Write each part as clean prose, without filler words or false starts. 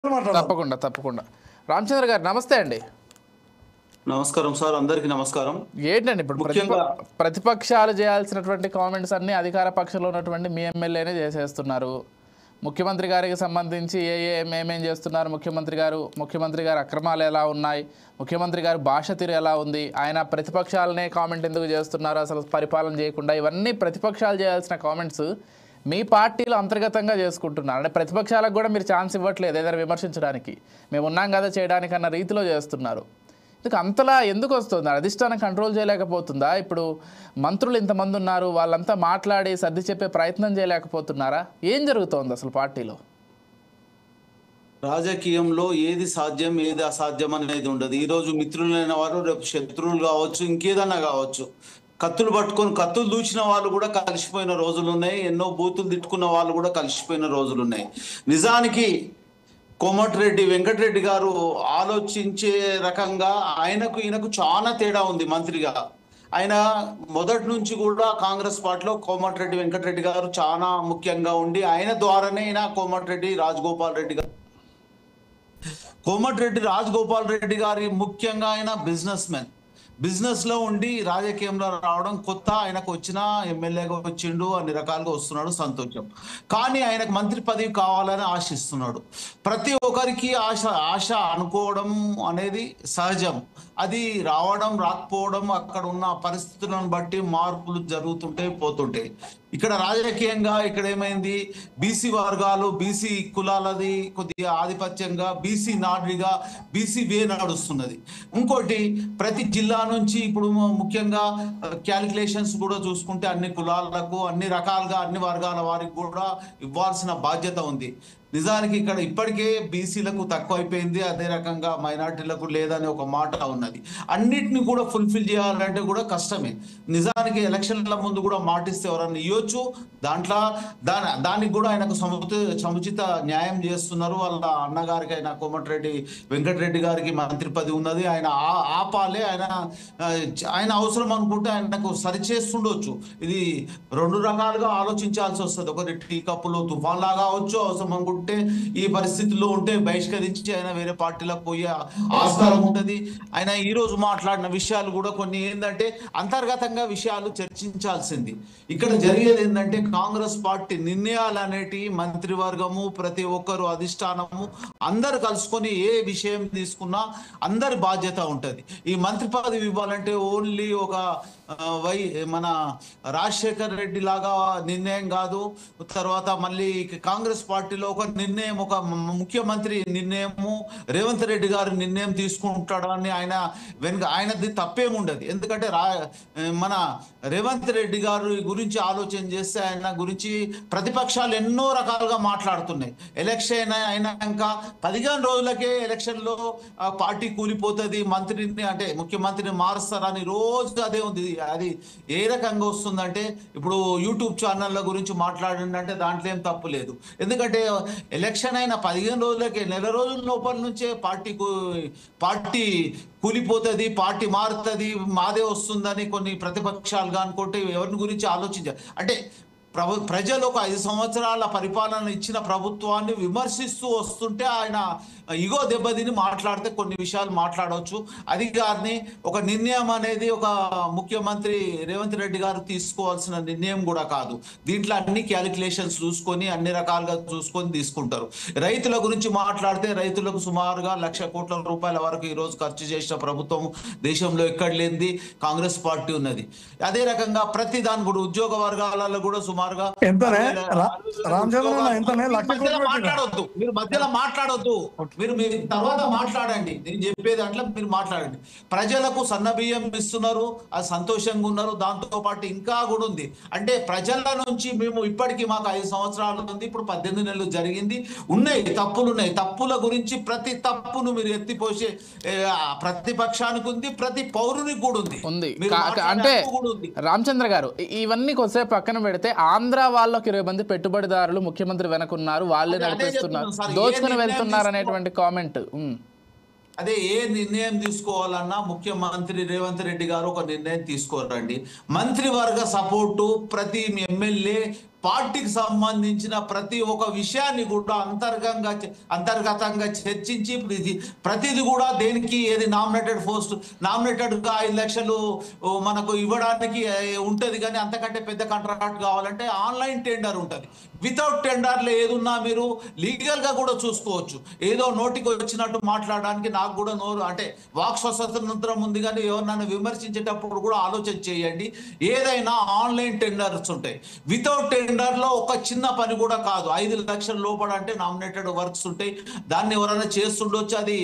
తప్పకుండా తప్పకుండా. రామచంద్ర గారు నమస్తే అండి. నమస్కారం సార్, అందరికీ నమస్కారం. ఏంటండి ఇప్పుడు ప్రతిపక్షాలు చేయాల్సినటువంటి కామెంట్స్ అన్నీ అధికార పక్షంలో ఉన్నటువంటి మీ ఎమ్మెల్యేనే చేసేస్తున్నారు. ముఖ్యమంత్రి గారికి సంబంధించి ఏమేం చేస్తున్నారు, ముఖ్యమంత్రి గారు అక్రమాలు ఎలా ఉన్నాయి, ముఖ్యమంత్రి గారు భాష తీరు ఎలా ఉంది, ఆయన ప్రతిపక్షాలనే కామెంట్ ఎందుకు చేస్తున్నారు, అసలు పరిపాలన చేయకుండా, ఇవన్నీ ప్రతిపక్షాలు చేయాల్సిన కామెంట్స్ మీ పార్టీలో అంతర్గతంగా చేసుకుంటున్నారు. అంటే ప్రతిపక్షాలకు కూడా మీరు ఛాన్స్ ఇవ్వట్లేదు ఏదైనా విమర్శించడానికి, మేము ఉన్నాం కదా చేయడానికి అన్న రీతిలో చేస్తున్నారు. ఎందుకు అంతలా ఎందుకు వస్తుంది? అధిష్టానం కంట్రోల్ చేయలేకపోతుందా? ఇప్పుడు మంత్రులు ఇంతమంది ఉన్నారు, వాళ్ళంతా మాట్లాడి సర్ది చెప్పే ప్రయత్నం చేయలేకపోతున్నారా? ఏం జరుగుతోంది అసలు పార్టీలో? రాజకీయంలో ఏది సాధ్యం ఏది అసాధ్యం అనేది ఉండదు. ఈరోజు మిత్రులైన వారు రేపు శత్రువులు కావచ్చు, ఇంకేదన్నా కావచ్చు. కత్తులు పట్టుకొని కత్తులు దూచిన వాళ్ళు కూడా కలిసిపోయిన రోజులు ఉన్నాయి. ఎన్నో బూతులు తిట్టుకున్న వాళ్ళు కూడా కలిసిపోయిన రోజులు ఉన్నాయి. నిజానికి కోమటిరెడ్డి వెంకటరెడ్డి గారు ఆలోచించే రకంగా ఈయనకు చాలా తేడా ఉంది. మంత్రిగా ఆయన మొదటి నుంచి కూడా కాంగ్రెస్ పార్టీలో కోమటిరెడ్డి వెంకటరెడ్డి గారు చాలా ముఖ్యంగా ఉండి ఆయన ద్వారానే కోమటిరెడ్డి రాజగోపాల్ రెడ్డి గారి ముఖ్యంగా ఆయన బిజినెస్ లో ఉండి రాజకీయంలో రావడం కొత్త. ఆయనకు వచ్చిన ఎమ్మెల్యేగా వచ్చిండు, అన్ని రకాలుగా వస్తున్నాడు, సంతోషం. కానీ ఆయనకు మంత్రి పదవి కావాలని ఆశిస్తున్నాడు. ప్రతి ఒక్కరికి ఆశ అనుకోవడం అనేది సహజం. అది రావడం రాకపోవడం అక్కడ ఉన్న పరిస్థితులను బట్టి మార్పులు జరుగుతుంటాయి, పోతుంటాయి. ఇక్కడ రాజకీయంగా ఇక్కడ ఏమైంది, బీసీ వర్గాలు బీసీ కులాలది కొద్దిగా ఆధిపత్యంగా బీసీ నాడిగా బీసీ వే నడుస్తున్నది. ఇంకోటి ప్రతి జిల్లా నుంచి ఇప్పుడు ముఖ్యంగా క్యాలిక్యులేషన్స్ కూడా చూసుకుంటే అన్ని కులాలకు అన్ని రకాలుగా అన్ని వర్గాల వారికి కూడా ఇవ్వాల్సిన బాధ్యత ఉంది. నిజానికి ఇక్కడ ఇప్పటికే బీసీలకు తక్కువ అయిపోయింది, అదే రకంగా మైనార్టీలకు లేదని ఒక మాట ఉన్నది. అన్నిటిని కూడా ఫుల్ఫిల్ చేయాలంటే కూడా కష్టమే. నిజానికి ఎలక్షన్ల ముందు కూడా మాటిస్తే ఎవరన్నా ఇవ్వచ్చు, దానికి కూడా ఆయనకు సముచిత న్యాయం చేస్తున్నారు. వాళ్ళ అన్నగారికి ఆయన కోమటిరెడ్డి వెంకటరెడ్డి గారికి మంత్రి పదవి ఉన్నది, ఆయన ఆపాలే, ఆయన అవసరం అనుకుంటే ఆయనకు సరిచేస్తుండొచ్చు. ఇది రెండు రకాలుగా ఆలోచించాల్సి వస్తుంది. ఒకటి టీ కప్పులో తుఫాన్ లాగా అవచ్చు, అవసరం అనుకుంటే ఈ పరిస్థితుల్లో ఉంటే బహిష్కరించి ఆయన వేరే పార్టీలకు పోయే ఆస్కారం ఉంటుంది. ఆయన ఈ రోజు మాట్లాడిన విషయాలు కూడా కొన్ని ఏంటంటే అంతర్గతంగా విషయాలు చర్చించాల్సింది. ఇక్కడ జరిగేది ఏంటంటే కాంగ్రెస్ పార్టీ నిర్ణయాలు అనేటి మంత్రివర్గము ప్రతి ఒక్కరు అధిష్టానము అందరు కలుసుకొని ఏ విషయం తీసుకున్నా అందరి బాధ్యత ఉంటుంది. ఈ మంత్రి పదవి ఇవ్వాలంటే ఓన్లీ ఒక మన రాజశేఖర్ రెడ్డి లాగా నిర్ణయం కాదు. తర్వాత మళ్ళీ కాంగ్రెస్ పార్టీలో ఒక నిర్ణయం, ఒక ముఖ్యమంత్రి నిర్ణయము రేవంత్ రెడ్డి గారు నిర్ణయం తీసుకుంటాడని ఆయనది తప్పేముండదు. ఎందుకంటే మన రేవంత్ రెడ్డి గారి గురించి ఆలోచన చేస్తే ఆయన గురించి ప్రతిపక్షాలు ఎన్నో రకాలుగా మాట్లాడుతున్నాయి. ఎలక్షన్ అయినాక 15 రోజులకే ఎలక్షన్లో పార్టీ కూలిపోతుంది, మంత్రిని అంటే ముఖ్యమంత్రిని మారుస్తారని రోజు అదే ఉంది. అది ఏ రకంగా వస్తుందంటే ఇప్పుడు యూట్యూబ్ ఛానళ్ళ గురించి మాట్లాడిందంటే దాంట్లో ఏం తప్పు లేదు. ఎందుకంటే ఎలక్షన్ అయిన 15 రోజులకే, నెల రోజుల లోపల నుంచే పార్టీ కూలిపోతుంది, పార్టీ మారుతుంది, మాదే వస్తుందని కొన్ని ప్రతిపక్షాలుగా అనుకుంటే ఎవరిని గురించి ఆలోచించారు అంటే ప్రజలు ఒక 5 సంవత్సరాల పరిపాలన ఇచ్చిన ప్రభుత్వాన్ని విమర్శిస్తూ వస్తుంటే ఆయన ఇగో దెబ్బతిని మాట్లాడితే కొన్ని విషయాలు మాట్లాడవచ్చు. అది గారిని ఒక నిర్ణయం అనేది ఒక ముఖ్యమంత్రి రేవంత్ రెడ్డి గారు తీసుకోవాల్సిన నిర్ణయం కూడా కాదు. దీంట్లో అన్ని క్యాలిక్యులేషన్స్ చూసుకొని అన్ని రకాలుగా చూసుకొని తీసుకుంటారు. రైతుల గురించి మాట్లాడితే రైతులకు సుమారుగా 1,00,000 కోట్ల రూపాయల వరకు ఈరోజు ఖర్చు చేసిన ప్రభుత్వం దేశంలో ఎక్కడ లేనిది కాంగ్రెస్ పార్టీ ఉన్నది. అదే రకంగా ప్రతి దాని కూడా ఉద్యోగ వర్గాలలో కూడా సుమారుగా మాట్లాడొద్దు, మీరు మధ్యలో మాట్లాడొద్దు, మీరు తర్వాత మాట్లాడండి. నేను చెప్పేది అట్లా మీరు మాట్లాడండి. ప్రజలకు సన్నబియ్యం ఇస్తున్నారు, అది సంతోషంగా ఉన్నారు. దాంతో పాటు ఇంకా కూడా ఉంది అంటే ప్రజల నుంచి మేము ఇప్పటికీ మాకు 5 సంవత్సరాలు ఉంది, ఇప్పుడు 18 నెలలు జరిగింది, ఉన్నాయి తప్పులు ఉన్నాయి. తప్పుల గురించి ప్రతి తప్పును మీరు ఎత్తిపోసే ప్రతిపక్షానికి ఉంది, ప్రతి పౌరునికి కూడా ఉంది. అంటే రామచంద్ర గారు ఇవన్నీ కొద్దిసేపు పక్కన పెడితే ఆంధ్ర వాళ్ళకి 20 మంది పెట్టుబడిదారులు ముఖ్యమంత్రి వెనకున్నారు, వాళ్ళే నడిపిస్తున్నారు, దోచుకుని వెళ్తున్నారు అనేటువంటి కామెంట్. అదే ఏ నిర్ణయం తీసుకోవాలన్నా ముఖ్యమంత్రి రేవంత్ రెడ్డి గారు ఒక నిర్ణయం తీసుకోరండి. మంత్రివర్గ సపోర్టు ప్రతి ఎమ్మెల్యే పార్టీకి సంబంధించిన ప్రతి ఒక్క విషయాన్ని కూడా అంతర్గతంగా చర్చించి ప్రతిది కూడా దేనికి ఏది నామినేటెడ్గా 5 లక్షలు మనకు ఇవ్వడానికి ఉంటుంది. కానీ అంతకంటే పెద్ద కాంట్రాక్ట్ కావాలంటే ఆన్లైన్ టెండర్ ఉంటుంది. వితౌట్ టెండర్లో ఏదున్నా మీరు లీగల్గా కూడా చూసుకోవచ్చు. ఏదో నోటికి వచ్చినట్టు మాట్లాడడానికి నాకు కూడా అంటే వాక్ స్వతంత్రం ఉంది, కానీ ఎవరినైనా విమర్శించేటప్పుడు కూడా ఆలోచన చేయండి. ఏదైనా ఆన్లైన్ టెండర్స్ ఉంటాయి. వితౌట్ టెండర్లో ఒక చిన్న పని కూడా కాదు. 5 లక్షల లోపల అంటే నామినేటెడ్ వర్క్స్ ఉంటాయి. దాన్ని ఎవరైనా చేస్తుండొచ్చు. అది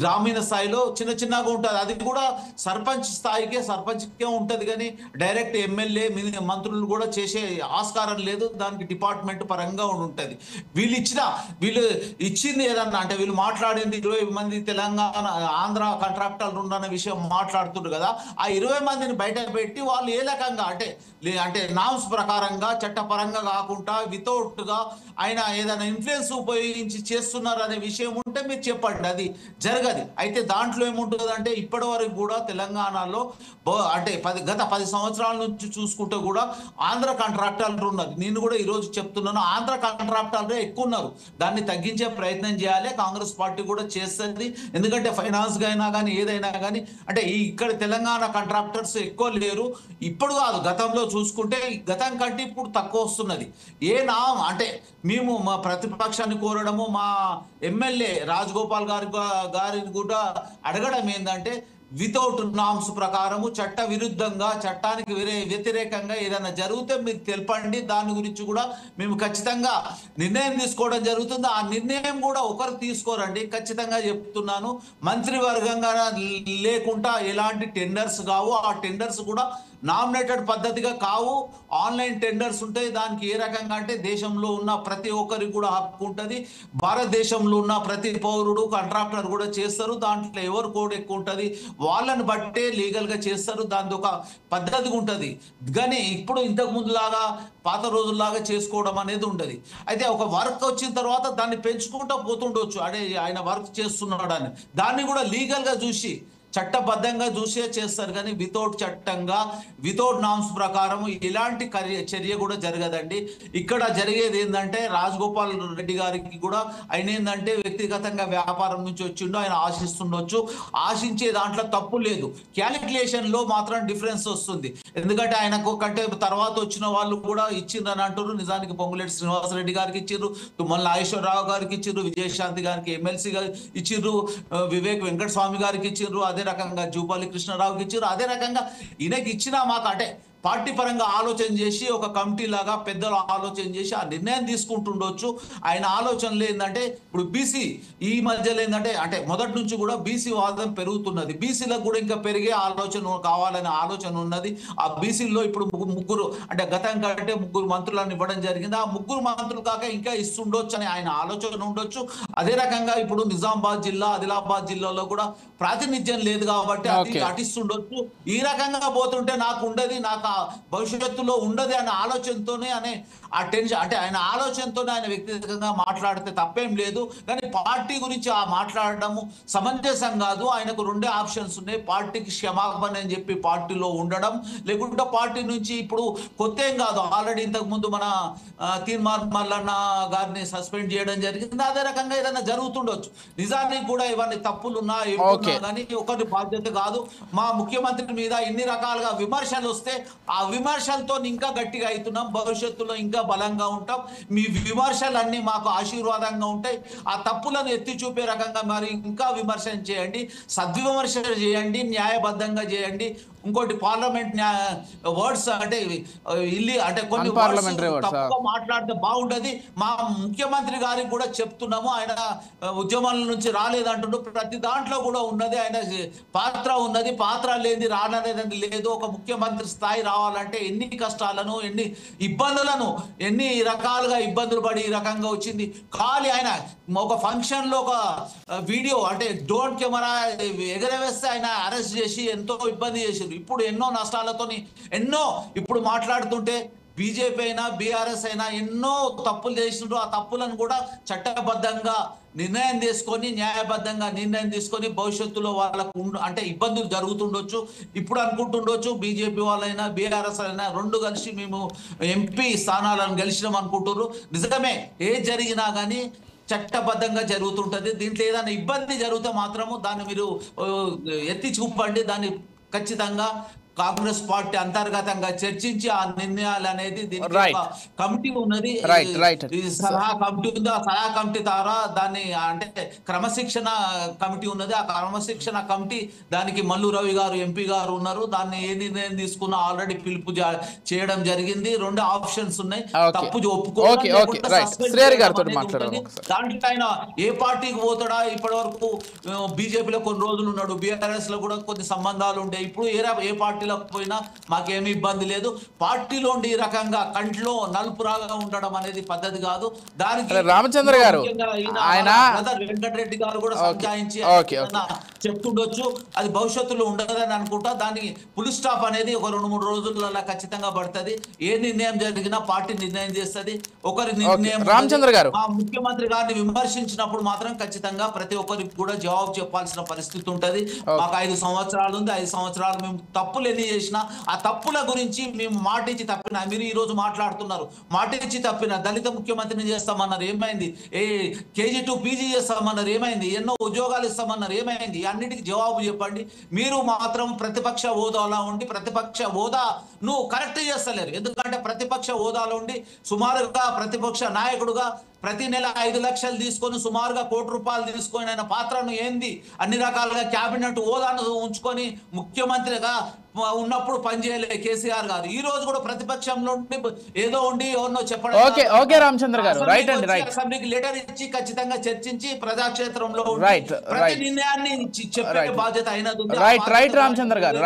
గ్రామీణ స్థాయిలో చిన్నగా ఉంటుంది. అది కూడా సర్పంచ్కే ఉంటుంది. కానీ డైరెక్ట్ ఎమ్మెల్యే మంత్రులు కూడా చేసే ఆస్కారం లేదు. దానికి డిపార్ట్మెంట్ పరంగా ఉంటుంది. వీళ్ళు ఇచ్చింది ఏదన్నా అంటే వీళ్ళు మాట్లాడింది 20 మంది తెలంగాణ ఆంధ్ర కాంట్రాక్టర్లు ఉన్న విషయం మాట్లాడుతుండ్రు కదా. ఆ 20 మందిని బయట పెట్టి వాళ్ళు ఏ రకంగా అంటే నామ్స్ ప్రకారంగా చట్టపరంగా కాకుండా వితౌట్ గా ఆయన ఏదైనా ఇన్ఫ్లుయెన్స్ ఉపయోగించి చేస్తున్నారు అనే విషయం ఉంటే మీరు చెప్పండి. అది జరగదు. అయితే దాంట్లో ఏముంటుంది అంటే ఇప్పటి వరకు కూడా తెలంగాణలో అంటే గత 10 సంవత్సరాల నుంచి చూసుకుంటే కూడా ఆంధ్ర కాంట్రాక్టర్లు ఉన్నారు. నేను కూడా ఈరోజు చెప్తున్నాను, ఆంధ్ర కాంట్రాక్టర్లే ఎక్కువ ఉన్నారు. దాన్ని తగ్గించే ప్రయత్నం చేయాలి. కాంగ్రెస్ పార్టీ కూడా చేస్తుంది. ఎందుకంటే ఫైనాన్స్ అయినా కానీ ఏదైనా కానీ అంటే ఇక్కడ తెలంగాణ కాంట్రాక్టర్స్ ఎక్కువ లేరు. ఇప్పుడు కాదు, గతంలో చూసుకుంటే గతం కంటే ఇప్పుడు తక్కువ వస్తున్నది. అంటే మేము మా ప్రతిపక్షాన్ని కోరడము, మా ఎమ్మెల్యే రాజగోపాల్ గారిని కూడా అడగడం ఏంటంటే వితౌట్ నామ్స్ ప్రకారము చట్ట విరుద్ధంగా చట్టానికి వ్యతిరేకంగా ఏదైనా జరిగితే మీరు తెలపండి. దాని గురించి కూడా మేము ఖచ్చితంగా నిర్ణయం తీసుకోవడం జరుగుతుంది. ఆ నిర్ణయం కూడా ఒకరు తీసుకోరండి, ఖచ్చితంగా చెప్తున్నాను. మంత్రివర్గంగా లేకుండా ఎలాంటి టెండర్స్ కావు. ఆ టెండర్స్ కూడా నామినేటెడ్ పద్ధతిగా కావు, ఆన్లైన్ టెండర్స్ ఉంటాయి. దానికి ఏ రకంగా అంటే దేశంలో ఉన్న ప్రతి ఒక్కరికి కూడా హక్కు ఉంటుంది. భారతదేశంలో ఉన్న ప్రతి పౌరుడు కాంట్రాక్టర్ కూడా చేస్తారు. దాంట్లో ఎవరు కోడ్ ఎక్కువ ఉంటుంది వాళ్ళని బట్టే లీగల్గా చేస్తారు. దాని ఒక పద్ధతి ఉంటుంది. కానీ ఇప్పుడు ఇంతకు ముందు లాగా పాత రోజుల్లాగా చేసుకోవడం అనేది ఉంటుంది. అయితే ఒక వర్క్ వచ్చిన తర్వాత దాన్ని పెంచుకుంటూ పోతుండొచ్చు. అదే ఆయన వర్క్ చేస్తున్నాడని దాన్ని కూడా లీగల్గా చూసి చట్టబద్ధంగా చూసే చేస్తారు. కానీ వితౌట్ నామ్స్ ప్రకారం ఇలాంటి చర్య కూడా జరగదండి. ఇక్కడ జరిగేది ఏంటంటే రాజగోపాల్ రెడ్డి గారికి కూడా ఆయన ఏంటంటే వ్యక్తిగతంగా వ్యాపారం నుంచి వచ్చిండో ఆయన ఆశిస్తుండొచ్చు. ఆశించే దాంట్లో తప్పు లేదు. క్యాలిక్యులేషన్ లో మాత్రం డిఫరెన్స్ వస్తుంది. ఎందుకంటే ఆయనకు కంటే తర్వాత వచ్చిన వాళ్ళు కూడా ఇచ్చిందని అంటారు. నిజానికి పొంగులేటి శ్రీనివాసరెడ్డి గారికి ఇచ్చిర్రు, తుమ్మల నాగేశ్వరరావు గారికి ఇచ్చిర్రు, విజయశాంతి గారికి ఎమ్మెల్సీ ఇచ్చిర్రు, వివేక్ వెంకటస్వామి గారికి ఇచ్చిర్రు, అదే రకంగా జూపాలి కృష్ణారావుకి ఇచ్చారు. అదే రకంగా ఈయనకి ఇచ్చినా మాకు అంటే పార్టీ పరంగా ఆలోచన చేసి ఒక కమిటీ లాగా పెద్దలు ఆలోచన చేసి ఆ నిర్ణయం తీసుకుంటుండొచ్చు. ఆయన ఆలోచనలు ఏంటంటే ఇప్పుడు బీసీ ఈ మధ్యలో ఏంటంటే అంటే మొదటి నుంచి కూడా బీసీ వాదం పెరుగుతున్నది. బీసీలకు కూడా ఇంకా పెరిగే ఆలోచన కావాలనే ఆలోచన ఉన్నది. ఆ బీసీలో ఇప్పుడు ముగ్గురు అంటే గతం కంటే 3 మంత్రులను ఇవ్వడం జరిగింది. ఆ 3 మంత్రులు కాక ఇంకా ఇస్తుండొచ్చు అని ఆయన ఆలోచన ఉండొచ్చు. అదే రకంగా ఇప్పుడు నిజామాబాద్ జిల్లా, ఆదిలాబాద్ జిల్లాలో కూడా ప్రాతినిధ్యం లేదు కాబట్టి అది అటిస్తుండొచ్చు. ఈ రకంగా పోతుంటే నాకు ఉండదు, నాకు భవిష్యత్తులో ఉండదు అనే ఆలోచనతోనే ఆ టెన్షన్ అంటే ఆయన ఆలోచనతోనే ఆయన వ్యక్తిగతంగా మాట్లాడితే తప్పేం లేదు. కానీ పార్టీ గురించి మాట్లాడడము సమంజసం కాదు. ఆయనకు 2 ఆప్షన్స్ ఉన్నాయి. పార్టీకి క్షమాపణ అని చెప్పి పార్టీలో ఉండడం, లేకుంటే పార్టీ నుంచి ఇప్పుడు కొత్త ఏం కాదు, ఆల్రెడీ ఇంతకు ముందు మన తీన్మార్ మల్లన్న గారిని సస్పెండ్ చేయడం జరిగింది. అదే రకంగా ఏదైనా జరుగుతుండొచ్చు. నిజానికి కూడా ఇవన్నీ తప్పులున్నా ఏమున్నా కానీ ఒకరి బాధ్యత కాదు. మా ముఖ్యమంత్రి మీద ఇన్ని రకాలుగా విమర్శలు వస్తే ఆ విమర్శలతో ఇంకా గట్టిగా అవుతున్నాం. భవిష్యత్తులో ఇంకా బలంగా ఉంటాం. మీ విమర్శలన్నీ మాకు ఆశీర్వాదంగా ఉంటాయి. ఆ తప్పులను ఎత్తి చూపే రకంగా మరి ఇంకా విమర్శన చేయండి, సద్విమర్శ చేయండి, న్యాయబద్ధంగా చేయండి. ఇంకోటి పార్లమెంట్ వర్డ్స్ అంటే అంటే కొన్ని తప్పుగా మాట్లాడితే బాగుంటది. మా ముఖ్యమంత్రి గారికి కూడా చెప్తున్నాము, ఆయన ఉద్యమాల నుంచి రాలేదంటుండ్రు. ప్రతి దాంట్లో కూడా ఉన్నది ఆయన పాత్ర ఉన్నది. పాత్ర లేని రాననేది లేదు. ఒక ముఖ్యమంత్రి స్థాయి రావాలంటే ఎన్ని కష్టాలను, ఎన్ని ఇబ్బందులను, ఎన్ని రకాలుగా ఇబ్బందులు పడి ఈ రకంగా వచ్చింది. ఖాళీ ఆయన ఒక ఫంక్షన్ లో ఒక వీడియో అంటే డ్రోన్ కెమెరా ఎగరవేస్తే ఆయన అరెస్ట్ చేసి ఎంతో ఇబ్బంది చేసిండ్రు. ఇప్పుడు ఎన్నో నష్టాలతోని ఇప్పుడు మాట్లాడుతుంటే బీజేపీ అయినా బీఆర్ఎస్ అయినా ఎన్నో తప్పులు చేసిండ్రు. ఆ తప్పులను కూడా చట్టబద్ధంగా నిర్ణయం తీసుకొని న్యాయబద్ధంగా నిర్ణయం తీసుకొని భవిష్యత్తులో వాళ్ళకు అంటే ఇబ్బందులు జరుగుతుండొచ్చు. ఇప్పుడు అనుకుంటుండొచ్చు బీజేపీ వాళ్ళైనా బీఆర్ఎస్ అయినా రెండు కలిసి మేము ఎంపీ స్థానాలను గెలిచినాం అనుకుంటున్నారు. నిజమే, ఏ జరిగినా కానీ చట్టబద్ధంగా జరుగుతుంటది. దీంట్లో ఏదైనా ఇబ్బంది జరిగితే మాత్రము దాన్ని మీరు ఎత్తి చూపండి. దాన్ని ఖచ్చితంగా కాంగ్రెస్ పార్టీ అంతర్గతంగా చర్చించి ఆ నిర్ణయాలు అనేది దీనికి కమిటీ ఉన్నది, సలహా కమిటీ ఉంది. ఆ సలహా కమిటీ ద్వారా దాన్ని అంటే క్రమశిక్షణ కమిటీ ఉన్నది. ఆ క్రమశిక్షణ కమిటీ దానికి మల్లు రవి గారు ఎంపీ గారు ఉన్నారు. దాన్ని ఏ నిర్ణయం తీసుకున్నా ఆల్రెడీ పిలుపు చేయడం జరిగింది. రెండు ఆప్షన్స్ ఉన్నాయి, తప్పు ఒప్పుకోవాలి. దాంట్లో ఆయన ఏ పార్టీకి పోతాడా? ఇప్పటి వరకు బీజేపీలో కొన్ని రోజులు ఉన్నాడు, బీఆర్ఎస్ లో కూడా కొన్ని సంబంధాలు ఉంటాయి. ఇప్పుడు ఏ పార్టీ పోయినా మాకేమి ఇబ్బంది లేదు. పార్టీలో ఈ రకంగా కంట్లో నలుపు రాగా ఉండడం అనేది పద్ధతి కాదు. దానికి రామచంద్ర గారు ఆయన వెంకటరెడ్డి గారు కూడా సంజాయించి చెప్తుండొచ్చు. అది భవిష్యత్తులో ఉండదని అనుకుంటా. దానికి పులి స్టాప్ అనేది ఒక 2-3 రోజులలో ఖచ్చితంగా పడుతుంది. ఏ నిర్ణయం జరిగినా పార్టీ నిర్ణయం చేస్తుంది. ఒకరి నిర్ణయం రామచంద్ర గారు ముఖ్యమంత్రి గారిని విమర్శించినప్పుడు మాత్రం ఖచ్చితంగా ప్రతి ఒక్కరికి కూడా జవాబు చెప్పాల్సిన పరిస్థితి ఉంటది. మాకు 5 సంవత్సరాలు ఉంది. 5 సంవత్సరాలు మేము తప్పులు ఎన్ని చేసినా ఆ తప్పుల గురించి మేము మాటిచ్చి తప్పిన, మీరు ఈ రోజు మాట్లాడుతున్నారు మాటిచ్చి తప్పిన దళిత ముఖ్యమంత్రిని చేస్తామన్నారు, ఏమైంది? KG to PG చేస్తామన్నారు, ఏమైంది? ఎన్నో ఉద్యోగాలు ఇస్తామన్నారు, ఏమైంది? అన్నిటికీ జవాబు చెప్పండి. మీరు మాత్రం ప్రతిపక్ష హోదాలో ఉండి ప్రతిపక్ష హోదాను కరెక్ట్ చేస్తలేరు. ఎందుకంటే ప్రతిపక్ష హోదాలో ఉండి సుమారుగా ప్రతిపక్ష నాయకుడుగా ప్రతి నెల 5 లక్షలు తీసుకొని సుమారుగా ₹1 కోటి తీసుకొని ఆయన పాత్రను ఏంది అన్ని రకాలుగా క్యాబినెట్ హోదాను ఉంచుకొని ముఖ్యమంత్రిగా ఉన్నప్పుడు పనిచేయలే కేసీఆర్ గారు. ఈ రోజు కూడా ప్రతిపక్షంలో ఏదో ఉండి ఎవరినో చెప్పడం. రామచంద్ర గారు అసెంబ్లీకి లెటర్ ఇచ్చి ఖచ్చితంగా చర్చించి ప్రజాక్షేత్రంలో ప్రతి నిర్ణయాన్ని చెప్పే బాధ్యత అయినది. రామచంద్ర గారు